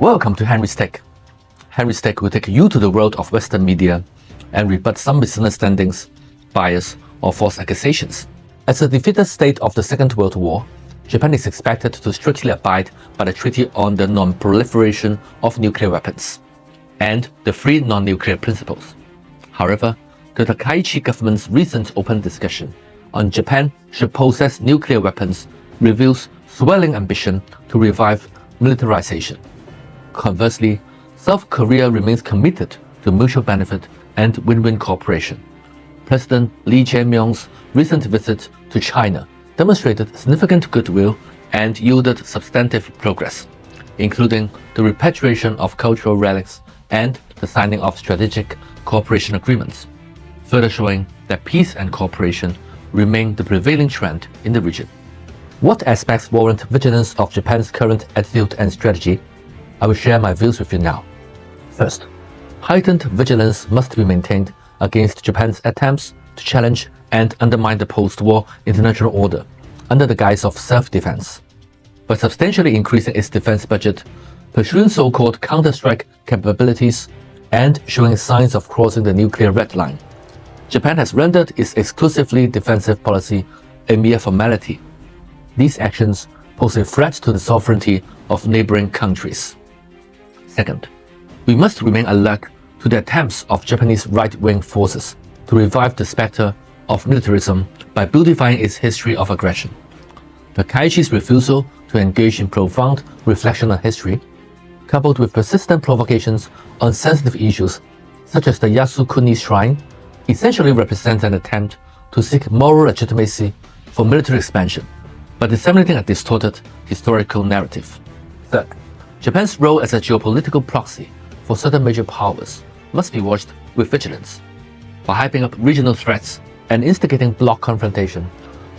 Welcome to Henry's Take. Henry's Take will take you to the world of Western media and rebut some misunderstandings, bias, or false accusations. As a defeated state of the Second World War, Japan is expected to strictly abide by the Treaty on the Non-Proliferation of Nuclear Weapons and the Free Non-Nuclear Principles. However, the Takaichi government's recent open discussion on Japan should possess nuclear weapons reveals swelling ambition to revive militarization. Conversely, South Korea remains committed to mutual benefit and win-win cooperation. President Lee Jae-myung's recent visit to China demonstrated significant goodwill and yielded substantive progress, including the repatriation of cultural relics and the signing of strategic cooperation agreements, further showing that peace and cooperation remain the prevailing trend in the region. What aspects warrant vigilance of Japan's current attitude and strategy? I will share my views with you now. First, heightened vigilance must be maintained against Japan's attempts to challenge and undermine the post-war international order under the guise of self-defense. By substantially increasing its defense budget, pursuing so-called counter-strike capabilities, and showing signs of crossing the nuclear red line, Japan has rendered its exclusively defensive policy a mere formality. These actions pose a threat to the sovereignty of neighboring countries. Second, we must remain alert to the attempts of Japanese right-wing forces to revive the specter of militarism by beautifying its history of aggression. Takaichi's refusal to engage in profound reflection on history, coupled with persistent provocations on sensitive issues such as the Yasukuni Shrine, essentially represents an attempt to seek moral legitimacy for military expansion by disseminating a distorted historical narrative. Third, Japan's role as a geopolitical proxy for certain major powers must be watched with vigilance. By hyping up regional threats and instigating bloc confrontation,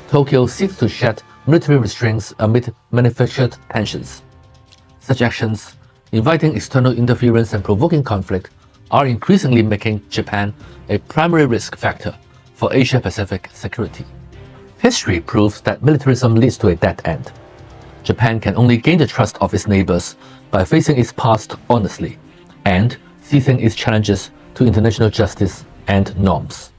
Tokyo seeks to shed military restraints amid manufactured tensions. Such actions, inviting external interference and provoking conflict, are increasingly making Japan a primary risk factor for Asia-Pacific security. History proves that militarism leads to a dead end. Japan can only gain the trust of its neighbors by facing its past honestly and seizing its challenges to international justice and norms.